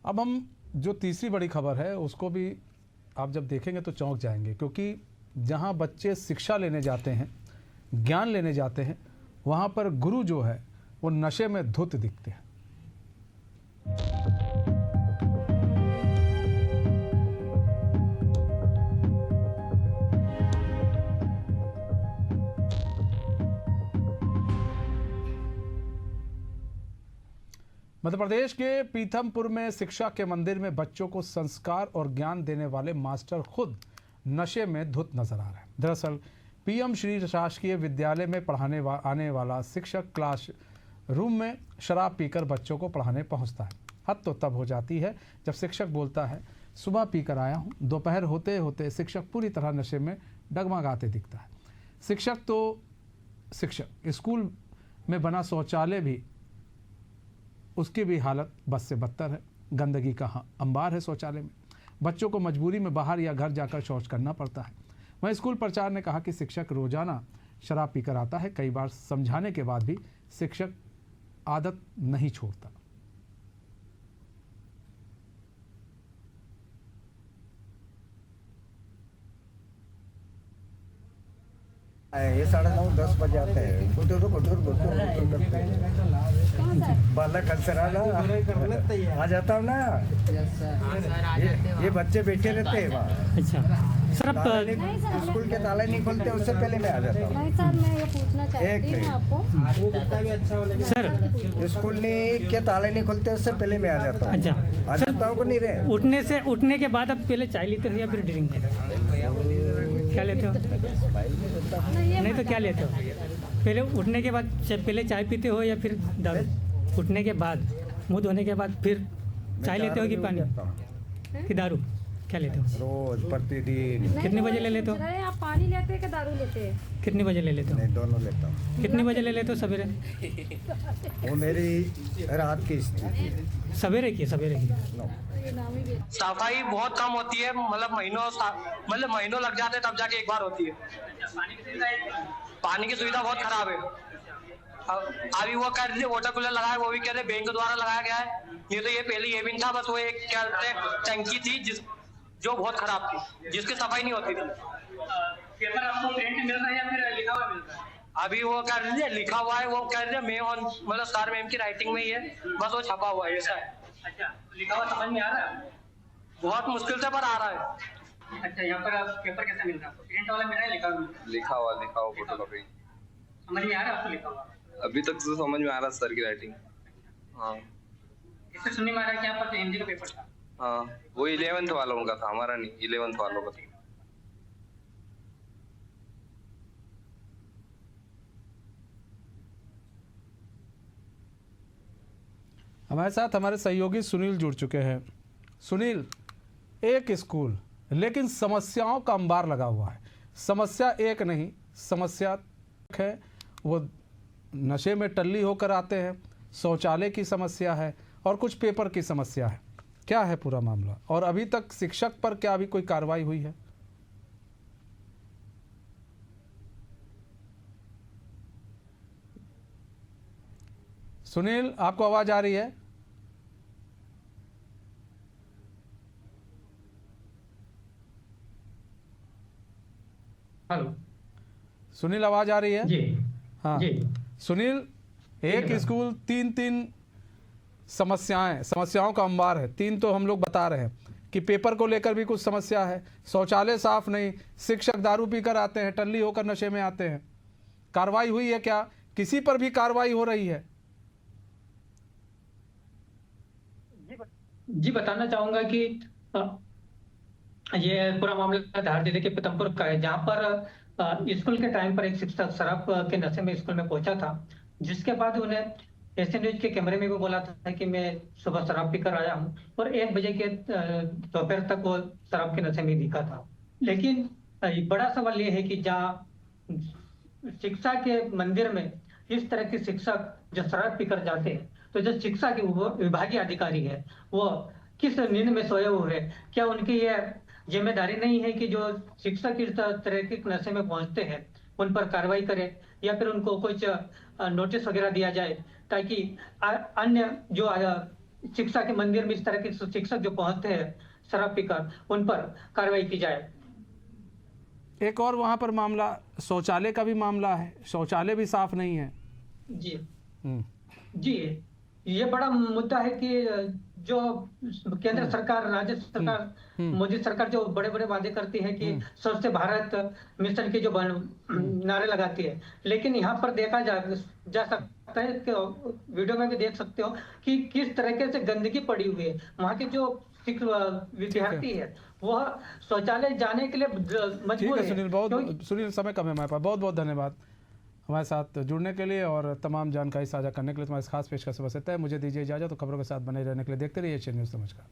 अब हम जो तीसरी बड़ी खबर है उसको भी आप जब देखेंगे तो चौंक जाएंगे, क्योंकि जहां बच्चे शिक्षा लेने जाते हैं, ज्ञान लेने जाते हैं, वहां पर गुरु जो है वो नशे में धुत दिखते हैं। मध्य प्रदेश के पीथमपुर में शिक्षा के मंदिर में बच्चों को संस्कार और ज्ञान देने वाले मास्टर खुद नशे में धुत नजर आ रहे हैं। दरअसल पीएम श्री शासकीय विद्यालय में आने वाला शिक्षक क्लास रूम में शराब पीकर बच्चों को पढ़ाने पहुंचता है। हद तो तब हो जाती है जब शिक्षक बोलता है सुबह पीकर आया हूं, दोपहर होते होते शिक्षक पूरी तरह नशे में डगमगाते दिखता है। शिक्षक स्कूल में बना शौचालय भी, उसकी भी हालत बस से बदतर है। गंदगी का अंबार है शौचालय में, बच्चों को मजबूरी में बाहर या घर जाकर शौच करना पड़ता है। वहीं स्कूल प्रचार ने कहा कि शिक्षक रोजाना शराब पीकर आता है। कई बार समझाने के बाद भी शिक्षक आदत नहीं छोड़ता। ये 9:30-10 बजे आते हैं। बालक कंसराना आ जाता हूँ ना। ये बच्चे बैठे रहते हैं वहाँ। अच्छा सर, अब स्कूल के ताले नहीं खोलते, उससे पहले मैं आ जाता हूँ। नहीं सर, मैं ये पूछना चाहती हूँ आपको सर, स्कूल के ताले नहीं खोलते, उससे पहले मैं आ जाता हूँ। अच्छा आ जाता हूँ को नहीं रहे। उठने के बाद अब पहले चाय लेते हो या फिर ड्रिंक क्या लेते हो? नहीं तो क्या लेते हो? पहले उठने के बाद पहले चाय पीते हो या फिर दारू? उठने के बाद, मुंह धोने के बाद फिर चाय लेते हो कि पानी कि दारू? क्या लेते हो? रोज प्रतिदिन। कितने बजे ले लेते हो? अरे आप पानी लेते हैं कि दारू लेते हैं? कितने बजे ले लेते हो? नहीं, दोनों लेता हूँ। कितने बजे ले लेते हो सवेरे? वो मेरी रात की स्थिति। सवेरे की सफाई बहुत कम होती है, मतलब महीनों लग जाते तब जाके एक बार होती है। पानी की सुविधा बहुत खराब है। अभी वो कह रहे वाटर कूलर लगाया, वो भी कह रहे बैंक द्वारा लगाया गया है। ये तो ये पहले ये भी नहीं था, बस वो एक क्या टंकी थी जो बहुत खराब थी, जिसकी सफाई नहीं होती थी। पेपर आपको प्रिंट मिल रहा है या फिर लिखा हुआ मिल रहा है? अभी वो कह रहे लिखा हुआ है, वो कह रहे मतलब सर मैम की राइटिंग में ही है, बस वो छपा हुआ है, ऐसा है। अच्छा, लिखा हुआ समझ में आ रहा है? बहुत मुश्किल से पर आ रहा है। अच्छा, यहाँ पर पेपर कैसे मिल रहा है आपको? प्रिंट वाला मिल रहा है, लिखा हुआ? लिखा हुआ फोटोकॉपी। समझ में आ रहा है आपको लिखा हुआ? अभी तक तो समझ में आ रहा सर की राइटिंग। हाँ, इससे सुनने में आ रहा है कि यहाँ पर हिंदी का पेपर था। हाँ, वो 11th वालों का था, हमारा नहीं, 11th वालों का था। हमारे साथ हमारे सहयोगी सुनील जुड़ चुके हैं। सुनील, एक स्कूल लेकिन समस्याओं का अंबार लगा हुआ है। समस्या एक नहीं, समस्या है। वो नशे में टल्ली होकर आते हैं, शौचालय की समस्या है और कुछ पेपर की समस्या है। क्या है पूरा मामला, और अभी तक शिक्षक पर क्या अभी कोई कार्रवाई हुई है? सुनील, आपको आवाज आ रही है? हेलो सुनील, आवाज आ रही है? जी हाँ जी। सुनील, एक स्कूल तीन समस्याओं का अंबार है। तीन तो हम लोग बता रहे हैं कि पेपर को लेकर भी कुछ समस्या है, शौचालय साफ नहीं, शिक्षक दारू पीकर आते हैं, टल्ली होकर नशे में आते हैं। कार्रवाई हुई है क्या? किसी पर भी कार्रवाई हो रही है? जी, बताना चाहूंगा कि ये पूरा मामला धार जिले के पीथमपुर का है, जहाँ पर स्कूल के टाइम पर एक शिक्षक शराब के नशे में स्कूल में पहुंचा था, जिसके बाद उन्हें एशियन न्यूज के कैमरे में भी बोला था कि मैं सुबह शराब पीकर आया हूं, और 1 बजे के दोपहर तक वो शराब के नशे में दिखा था। लेकिन बड़ा सवाल ये है कि जहाँ शिक्षा के मंदिर में इस तरह के शिक्षक जो शराब पीकर जाते हैं, तो जो शिक्षा के विभागीय अधिकारी है वो किस नींद में सोए हुए हैं? क्या उनकी यह जिम्मेदारी नहीं है कि जो शिक्षक इस तरह के नशे में पहुंचते हैं उन पर कार्रवाई करें, या फिर उनको कुछ नोटिस वगैरह दिया जाए, ताकि अन्य जो शिक्षा के मंदिर में इस तरह के शिक्षक जो पहुंचते हैं शराब पीकर, उन पर कार्रवाई की जाए। एक और वहाँ पर मामला शौचालय का भी मामला है, शौचालय भी साफ नहीं है। जी हम्म, जी, ये बड़ा मुद्दा है कि जो केंद्र सरकार, राज्य सरकार, मोदी सरकार जो बड़े बड़े वादे करती है कि स्वच्छ भारत मिशन के जो नारे लगाती है, लेकिन यहाँ पर देखा जा सकता है कि वीडियो में भी देख सकते हो कि किस तरीके से गंदगी पड़ी हुई है। वहाँ के जो विद्यार्थी है वह शौचालय जाने के लिए ठीक मजबूर है है। सुनील, बहुत सुनील, समय कम है हमारे पास। बहुत बहुत धन्यवाद हमारे साथ जुड़ने के लिए और तमाम जानकारी साझा करने के लिए। तुम्हारे खास पेशकश से बस इतना है। मुझे दीजिए इजाज़त। तो खबरों के साथ बने रहने के लिए देखते रहिए एशियन न्यूज़। नमस्कार।